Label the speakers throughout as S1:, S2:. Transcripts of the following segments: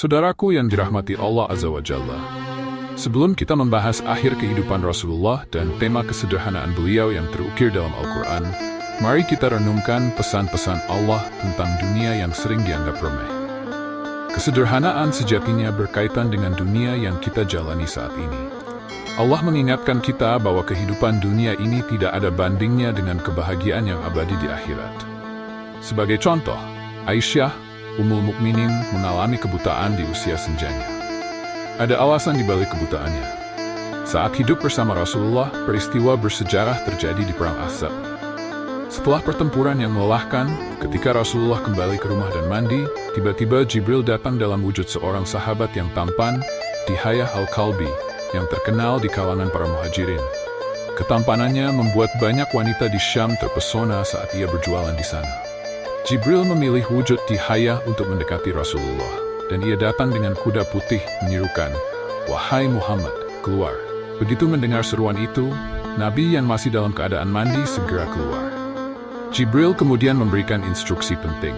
S1: Saudaraku yang dirahmati Allah Azza wa Jalla, sebelum kita membahas akhir kehidupan Rasulullah dan tema kesederhanaan beliau yang terukir dalam Al-Quran, mari kita renungkan pesan-pesan Allah tentang dunia yang sering dianggap remeh. Kesederhanaan sejatinya berkaitan dengan dunia yang kita jalani saat ini. Allah mengingatkan kita bahwa kehidupan dunia ini tidak ada bandingnya dengan kebahagiaan yang abadi di akhirat. Sebagai contoh, Aisyah Ummul Mukminin mengalami kebutaan di usia senjanya. Ada alasan di balik kebutaannya. Saat hidup bersama Rasulullah, peristiwa bersejarah terjadi di Perang Ahzab. Setelah pertempuran yang melelahkan, ketika Rasulullah kembali ke rumah dan mandi, tiba-tiba Jibril datang dalam wujud seorang sahabat yang tampan, Dihayah Al-Kalbi, yang terkenal di kalangan para muhajirin. Ketampanannya membuat banyak wanita di Syam terpesona saat ia berjualan di sana. Jibril memilih wujud Dihayah untuk mendekati Rasulullah, dan ia datang dengan kuda putih menyerukan, "Wahai Muhammad, keluar." Begitu mendengar seruan itu, Nabi yang masih dalam keadaan mandi segera keluar. Jibril kemudian memberikan instruksi penting.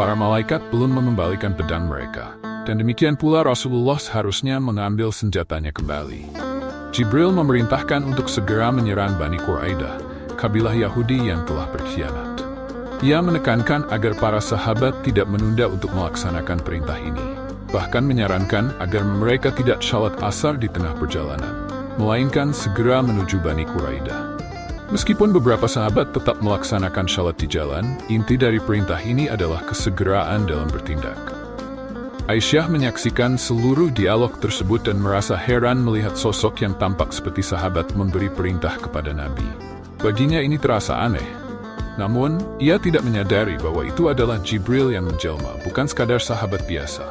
S1: Para malaikat belum mengembalikan pedang mereka, dan demikian pula Rasulullah seharusnya mengambil senjatanya kembali. Jibril memerintahkan untuk segera menyerang Bani Quraidah, kabilah Yahudi yang telah berkhianat. Ia menekankan agar para sahabat tidak menunda untuk melaksanakan perintah ini, bahkan menyarankan agar mereka tidak salat asar di tengah perjalanan, melainkan segera menuju Bani Quraidah. Meskipun beberapa sahabat tetap melaksanakan salat di jalan, inti dari perintah ini adalah kesegeraan dalam bertindak. Aisyah menyaksikan seluruh dialog tersebut dan merasa heran melihat sosok yang tampak seperti sahabat memberi perintah kepada Nabi. Baginya ini terasa aneh. Namun, ia tidak menyadari bahwa itu adalah Jibril yang menjelma, bukan sekadar sahabat biasa.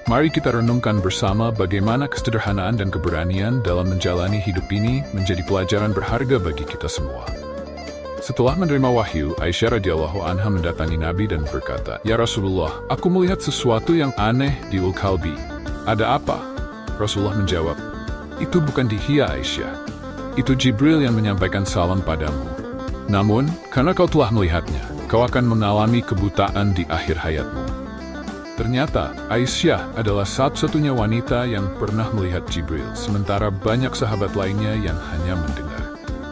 S1: Mari kita renungkan bersama bagaimana kesederhanaan dan keberanian dalam menjalani hidup ini menjadi pelajaran berharga bagi kita semua. Setelah menerima wahyu, Aisyah radhiyallahu anha mendatangi Nabi dan berkata, "Ya Rasulullah, aku melihat sesuatu yang aneh di Al-Kalbi. Ada apa?" Rasulullah menjawab, "Itu bukan Dihiyah Aisyah. Itu Jibril yang menyampaikan salam padamu. Namun, karena kau telah melihatnya, kau akan mengalami kebutaan di akhir hayatmu." Ternyata, Aisyah adalah satu-satunya wanita yang pernah melihat Jibril, sementara banyak sahabat lainnya yang hanya mendengar.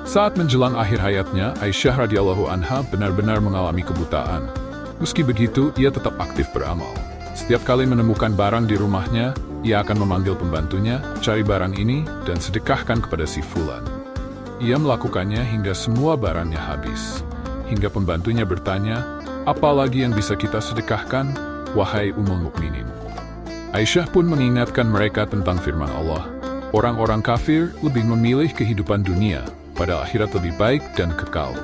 S1: Saat menjelang akhir hayatnya, Aisyah radhiyallahu anha benar-benar mengalami kebutaan. Meski begitu, ia tetap aktif beramal. Setiap kali menemukan barang di rumahnya, ia akan memanggil pembantunya, "Cari barang ini dan sedekahkan kepada si Fulan." Ia melakukannya hingga semua barangnya habis. Hingga pembantunya bertanya, "Apa lagi yang bisa kita sedekahkan, wahai Ummul Mukminin?" Aisyah pun mengingatkan mereka tentang firman Allah, "Orang-orang kafir lebih memilih kehidupan dunia, pada akhirat lebih baik dan kekal."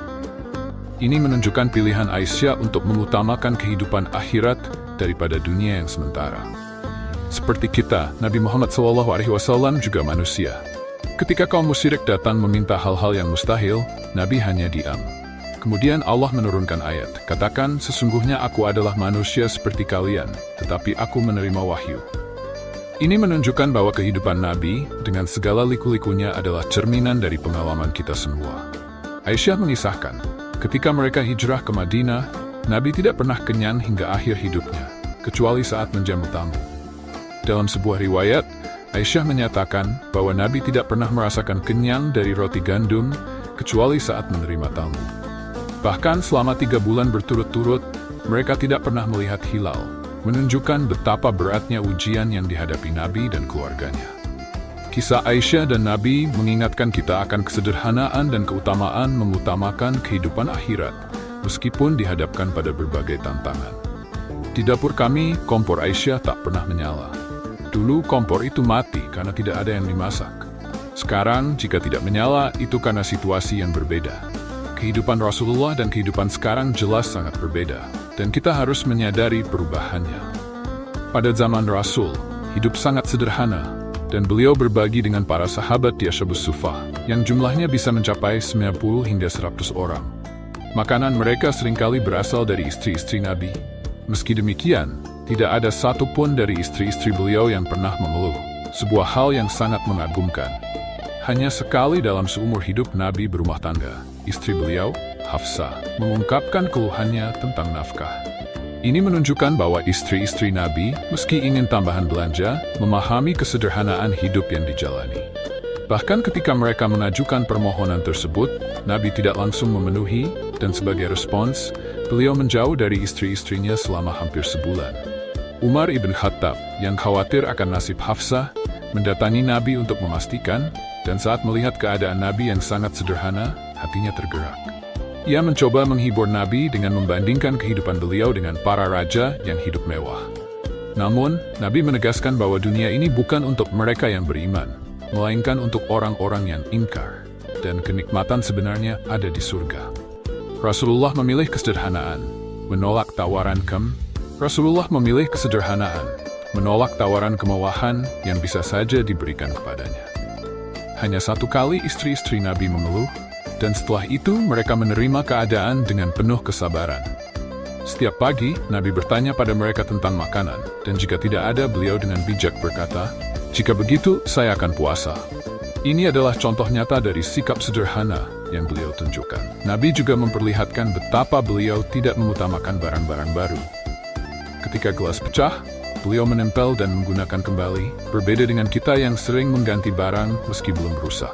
S1: Ini menunjukkan pilihan Aisyah untuk mengutamakan kehidupan akhirat daripada dunia yang sementara. Seperti kita, Nabi Muhammad SAW juga manusia. Ketika kaum musyrik datang meminta hal-hal yang mustahil, Nabi hanya diam. Kemudian Allah menurunkan ayat, "Katakan, sesungguhnya aku adalah manusia seperti kalian, tetapi aku menerima wahyu." Ini menunjukkan bahwa kehidupan Nabi, dengan segala liku-likunya adalah cerminan dari pengalaman kita semua. Aisyah mengisahkan, ketika mereka hijrah ke Madinah, Nabi tidak pernah kenyang hingga akhir hidupnya, kecuali saat menjamu tamu. Dalam sebuah riwayat, Aisyah menyatakan bahwa Nabi tidak pernah merasakan kenyang dari roti gandum, kecuali saat menerima tamu. Bahkan selama 3 bulan berturut-turut, mereka tidak pernah melihat hilal, menunjukkan betapa beratnya ujian yang dihadapi Nabi dan keluarganya. Kisah Aisyah dan Nabi mengingatkan kita akan kesederhanaan dan keutamaan mengutamakan kehidupan akhirat, meskipun dihadapkan pada berbagai tantangan. Di dapur kami, kompor Aisyah tak pernah menyala. Dulu kompor itu mati karena tidak ada yang dimasak. Sekarang, jika tidak menyala, itu karena situasi yang berbeda. Kehidupan Rasulullah dan kehidupan sekarang jelas sangat berbeda, dan kita harus menyadari perubahannya. Pada zaman Rasul, hidup sangat sederhana, dan beliau berbagi dengan para sahabat di Ashabus Suffah, yang jumlahnya bisa mencapai 90 hingga 100 orang. Makanan mereka seringkali berasal dari istri-istri Nabi. Meski demikian, tidak ada satupun dari istri-istri beliau yang pernah mengeluh, sebuah hal yang sangat mengagumkan. Hanya sekali dalam seumur hidup Nabi berumah tangga, istri beliau, Hafsah, mengungkapkan keluhannya tentang nafkah. Ini menunjukkan bahwa istri-istri Nabi, meski ingin tambahan belanja, memahami kesederhanaan hidup yang dijalani. Bahkan ketika mereka mengajukan permohonan tersebut, Nabi tidak langsung memenuhi, dan sebagai respons, beliau menjauh dari istri-istrinya selama hampir sebulan. Umar ibn Khattab, yang khawatir akan nasib Hafsah, mendatangi Nabi untuk memastikan, dan saat melihat keadaan Nabi yang sangat sederhana, hatinya tergerak. Ia mencoba menghibur Nabi dengan membandingkan kehidupan beliau dengan para raja yang hidup mewah. Namun, Nabi menegaskan bahwa dunia ini bukan untuk mereka yang beriman, melainkan untuk orang-orang yang ingkar, dan kenikmatan sebenarnya ada di surga. Rasulullah memilih kesederhanaan, menolak tawaran kemewahan yang bisa saja diberikan kepadanya. Hanya satu kali istri-istri Nabi mengeluh, dan setelah itu mereka menerima keadaan dengan penuh kesabaran. Setiap pagi, Nabi bertanya pada mereka tentang makanan, dan jika tidak ada, beliau dengan bijak berkata, "Jika begitu, saya akan puasa." Ini adalah contoh nyata dari sikap sederhana yang beliau tunjukkan. Nabi juga memperlihatkan betapa beliau tidak mengutamakan barang-barang baru. Ketika gelas pecah, beliau menempel dan menggunakan kembali, berbeda dengan kita yang sering mengganti barang meski belum rusak.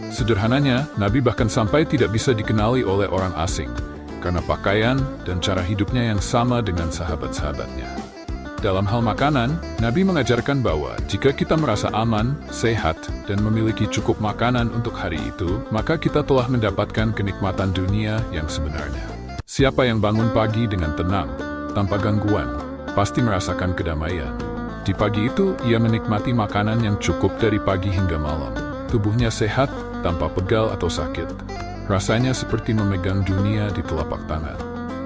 S1: Sederhananya, Nabi bahkan sampai tidak bisa dikenali oleh orang asing, karena pakaian dan cara hidupnya yang sama dengan sahabat-sahabatnya. Dalam hal makanan, Nabi mengajarkan bahwa jika kita merasa aman, sehat, dan memiliki cukup makanan untuk hari itu, maka kita telah mendapatkan kenikmatan dunia yang sebenarnya. Siapa yang bangun pagi dengan tenang, tanpa gangguan, pasti merasakan kedamaian. Di pagi itu, ia menikmati makanan yang cukup dari pagi hingga malam. Tubuhnya sehat, tanpa pegal atau sakit. Rasanya seperti memegang dunia di telapak tangan.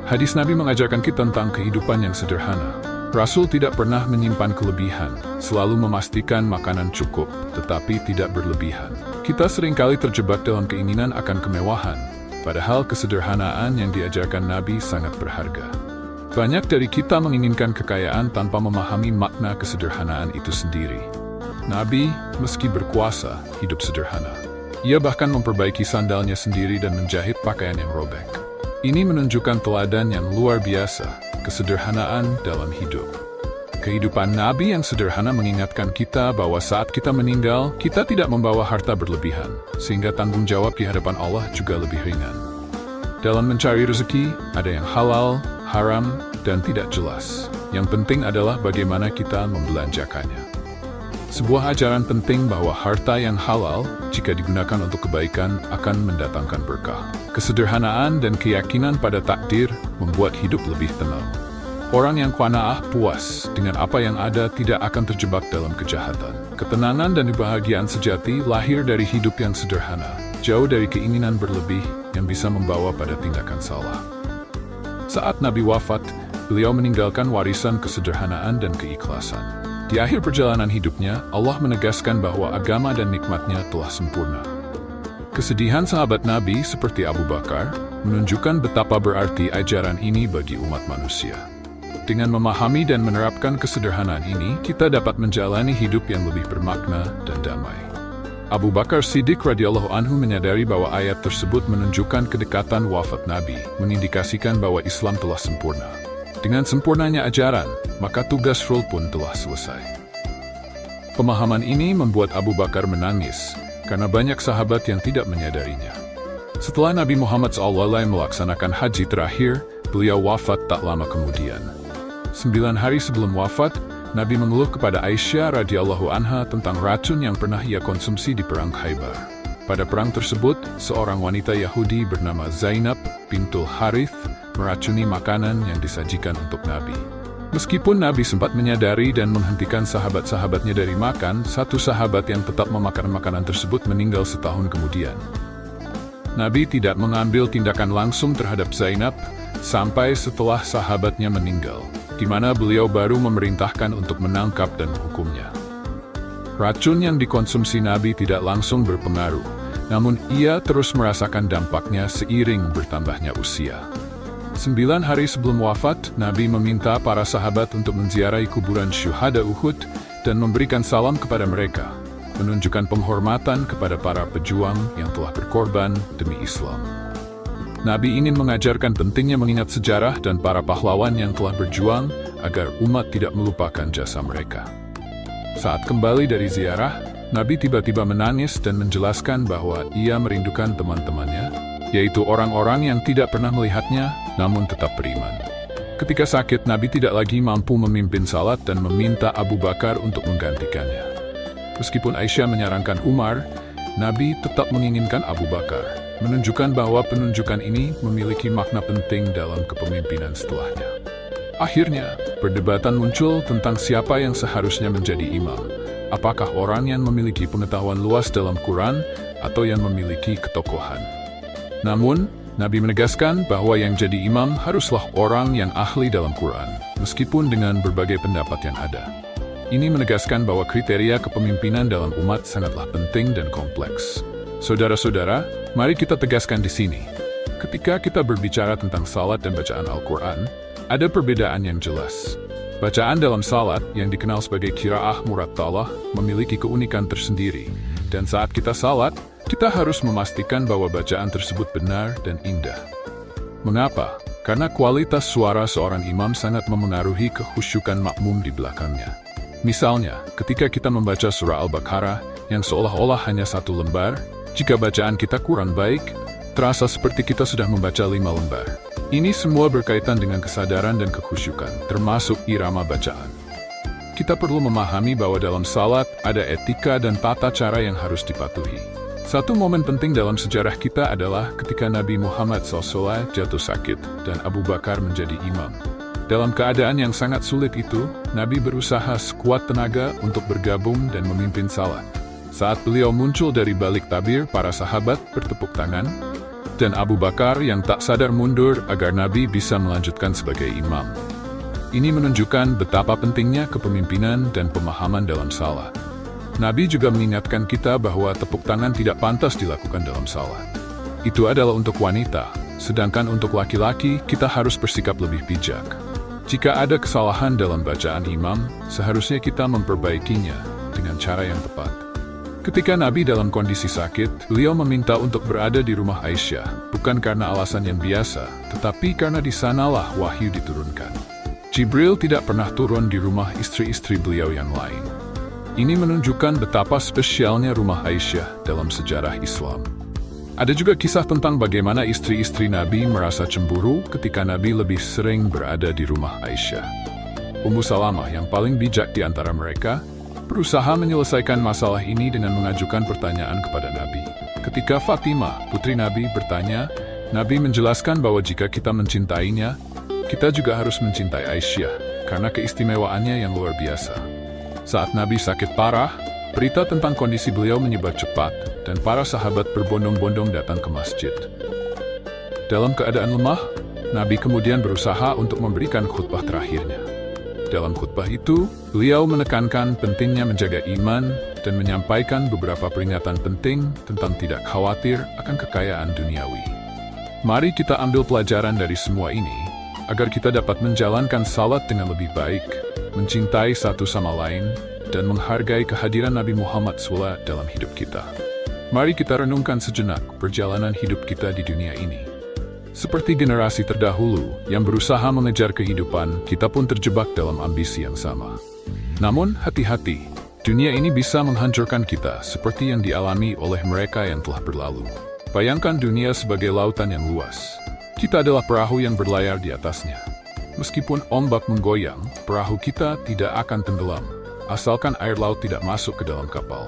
S1: Hadis Nabi mengajarkan kita tentang kehidupan yang sederhana. Rasul tidak pernah menyimpan kelebihan, selalu memastikan makanan cukup, tetapi tidak berlebihan. Kita seringkali terjebak dalam keinginan akan kemewahan, padahal kesederhanaan yang diajarkan Nabi sangat berharga. Banyak dari kita menginginkan kekayaan tanpa memahami makna kesederhanaan itu sendiri. Nabi, meski berkuasa, hidup sederhana. Ia bahkan memperbaiki sandalnya sendiri dan menjahit pakaian yang robek. Ini menunjukkan teladan yang luar biasa, kesederhanaan dalam hidup. Kehidupan Nabi yang sederhana mengingatkan kita bahwa saat kita meninggal, kita tidak membawa harta berlebihan, sehingga tanggung jawab di hadapan Allah juga lebih ringan. Dalam mencari rezeki, ada yang halal, haram, dan tidak jelas. Yang penting adalah bagaimana kita membelanjakannya. Sebuah ajaran penting bahwa harta yang halal, jika digunakan untuk kebaikan, akan mendatangkan berkah. Kesederhanaan dan keyakinan pada takdir membuat hidup lebih tenang. Orang yang qanaah, puas dengan apa yang ada, tidak akan terjebak dalam kejahatan. Ketenangan dan kebahagiaan sejati lahir dari hidup yang sederhana, jauh dari keinginan berlebih yang bisa membawa pada tindakan salah. Saat Nabi wafat, beliau meninggalkan warisan kesederhanaan dan keikhlasan. Di akhir perjalanan hidupnya, Allah menegaskan bahwa agama dan nikmatnya telah sempurna. Kesedihan sahabat Nabi seperti Abu Bakar menunjukkan betapa berarti ajaran ini bagi umat manusia. Dengan memahami dan menerapkan kesederhanaan ini, kita dapat menjalani hidup yang lebih bermakna dan damai. Abu Bakar Siddiq radhiyallahu anhu menyadari bahwa ayat tersebut menunjukkan kedekatan wafat Nabi, mengindikasikan bahwa Islam telah sempurna. Dengan sempurnanya ajaran, maka tugas Rasul pun telah selesai. Pemahaman ini membuat Abu Bakar menangis, karena banyak sahabat yang tidak menyadarinya. Setelah Nabi Muhammad SAW melaksanakan haji terakhir, beliau wafat tak lama kemudian. 9 hari sebelum wafat, Nabi mengeluh kepada Aisyah radhiyallahu anha tentang racun yang pernah ia konsumsi di perang Khaybar. Pada perang tersebut, seorang wanita Yahudi bernama Zainab bintul Harith meracuni makanan yang disajikan untuk Nabi. Meskipun Nabi sempat menyadari dan menghentikan sahabat-sahabatnya dari makan, satu sahabat yang tetap memakan makanan tersebut meninggal setahun kemudian. Nabi tidak mengambil tindakan langsung terhadap Zainab sampai setelah sahabatnya meninggal, di mana beliau baru memerintahkan untuk menangkap dan menghukumnya. Racun yang dikonsumsi Nabi tidak langsung berpengaruh, namun ia terus merasakan dampaknya seiring bertambahnya usia. 9 hari sebelum wafat, Nabi meminta para sahabat untuk menziarahi kuburan syuhada Uhud dan memberikan salam kepada mereka, menunjukkan penghormatan kepada para pejuang yang telah berkorban demi Islam. Nabi ingin mengajarkan pentingnya mengingat sejarah dan para pahlawan yang telah berjuang agar umat tidak melupakan jasa mereka. Saat kembali dari ziarah, Nabi tiba-tiba menangis dan menjelaskan bahwa ia merindukan teman-temannya, yaitu orang-orang yang tidak pernah melihatnya namun tetap beriman. Ketika sakit, Nabi tidak lagi mampu memimpin salat dan meminta Abu Bakar untuk menggantikannya. Meskipun Aisyah menyarankan Umar, Nabi tetap menginginkan Abu Bakar, menunjukkan bahwa penunjukan ini memiliki makna penting dalam kepemimpinan setelahnya. Akhirnya, perdebatan muncul tentang siapa yang seharusnya menjadi imam. Apakah orang yang memiliki pengetahuan luas dalam Quran atau yang memiliki ketokohan? Namun, Nabi menegaskan bahwa yang jadi imam haruslah orang yang ahli dalam Quran, meskipun dengan berbagai pendapat yang ada. Ini menegaskan bahwa kriteria kepemimpinan dalam umat sangatlah penting dan kompleks. Saudara-saudara, mari kita tegaskan di sini. Ketika kita berbicara tentang salat dan bacaan Al-Quran, ada perbedaan yang jelas. Bacaan dalam salat yang dikenal sebagai qiraah murattalah memiliki keunikan tersendiri. Dan saat kita salat, kita harus memastikan bahwa bacaan tersebut benar dan indah. Mengapa? Karena kualitas suara seorang imam sangat memengaruhi kekhusyukan makmum di belakangnya. Misalnya, ketika kita membaca surah Al-Baqarah yang seolah-olah hanya satu lembar, jika bacaan kita kurang baik, terasa seperti kita sudah membaca 5 lembar. Ini semua berkaitan dengan kesadaran dan kekhusyukan, termasuk irama bacaan. Kita perlu memahami bahwa dalam salat ada etika dan tata cara yang harus dipatuhi. Satu momen penting dalam sejarah kita adalah ketika Nabi Muhammad SAW jatuh sakit dan Abu Bakar menjadi imam. Dalam keadaan yang sangat sulit itu, Nabi berusaha sekuat tenaga untuk bergabung dan memimpin salat. Saat beliau muncul dari balik tabir, para sahabat bertepuk tangan, dan Abu Bakar yang tak sadar mundur agar Nabi bisa melanjutkan sebagai imam. Ini menunjukkan betapa pentingnya kepemimpinan dan pemahaman dalam salat. Nabi juga mengingatkan kita bahwa tepuk tangan tidak pantas dilakukan dalam salat. Itu adalah untuk wanita, sedangkan untuk laki-laki kita harus bersikap lebih bijak. Jika ada kesalahan dalam bacaan imam, seharusnya kita memperbaikinya dengan cara yang tepat. Ketika Nabi dalam kondisi sakit, beliau meminta untuk berada di rumah Aisyah, bukan karena alasan yang biasa, tetapi karena di sanalah wahyu diturunkan. Jibril tidak pernah turun di rumah istri-istri beliau yang lain. Ini menunjukkan betapa spesialnya rumah Aisyah dalam sejarah Islam. Ada juga kisah tentang bagaimana istri-istri Nabi merasa cemburu ketika Nabi lebih sering berada di rumah Aisyah. Ummu Salamah yang paling bijak di antara mereka, berusaha menyelesaikan masalah ini dengan mengajukan pertanyaan kepada Nabi. Ketika Fatimah, putri Nabi, bertanya, Nabi menjelaskan bahwa jika kita mencintainya, kita juga harus mencintai Aisyah, karena keistimewaannya yang luar biasa. Saat Nabi sakit parah, berita tentang kondisi beliau menyebar cepat, dan para sahabat berbondong-bondong datang ke masjid. Dalam keadaan lemah, Nabi kemudian berusaha untuk memberikan khutbah terakhirnya. Dalam khutbah itu, beliau menekankan pentingnya menjaga iman dan menyampaikan beberapa peringatan penting tentang tidak khawatir akan kekayaan duniawi. Mari kita ambil pelajaran dari semua ini, agar kita dapat menjalankan salat dengan lebih baik, mencintai satu sama lain, dan menghargai kehadiran Nabi Muhammad SAW dalam hidup kita. Mari kita renungkan sejenak perjalanan hidup kita di dunia ini. Seperti generasi terdahulu yang berusaha mengejar kehidupan, kita pun terjebak dalam ambisi yang sama. Namun, hati-hati, dunia ini bisa menghancurkan kita seperti yang dialami oleh mereka yang telah berlalu. Bayangkan dunia sebagai lautan yang luas. Kita adalah perahu yang berlayar di atasnya. Meskipun ombak menggoyang, perahu kita tidak akan tenggelam, asalkan air laut tidak masuk ke dalam kapal.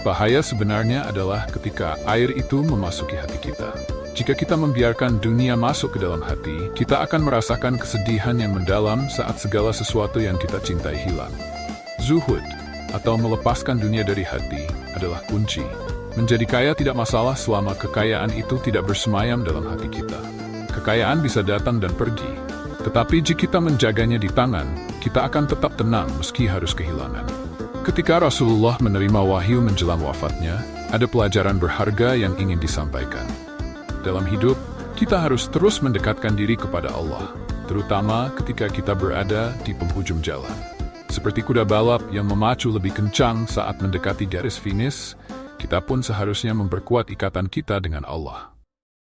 S1: Bahaya sebenarnya adalah ketika air itu memasuki hati kita. Jika kita membiarkan dunia masuk ke dalam hati, kita akan merasakan kesedihan yang mendalam saat segala sesuatu yang kita cintai hilang. Zuhud, atau melepaskan dunia dari hati, adalah kunci. Menjadi kaya tidak masalah selama kekayaan itu tidak bersemayam dalam hati kita. Kekayaan bisa datang dan pergi, tetapi jika kita menjaganya di tangan, kita akan tetap tenang meski harus kehilangan. Ketika Rasulullah menerima wahyu menjelang wafatnya, ada pelajaran berharga yang ingin disampaikan. Dalam hidup, kita harus terus mendekatkan diri kepada Allah, terutama ketika kita berada di penghujung jalan. Seperti kuda balap yang memacu lebih kencang saat mendekati garis finish, kita pun seharusnya memperkuat ikatan kita dengan Allah.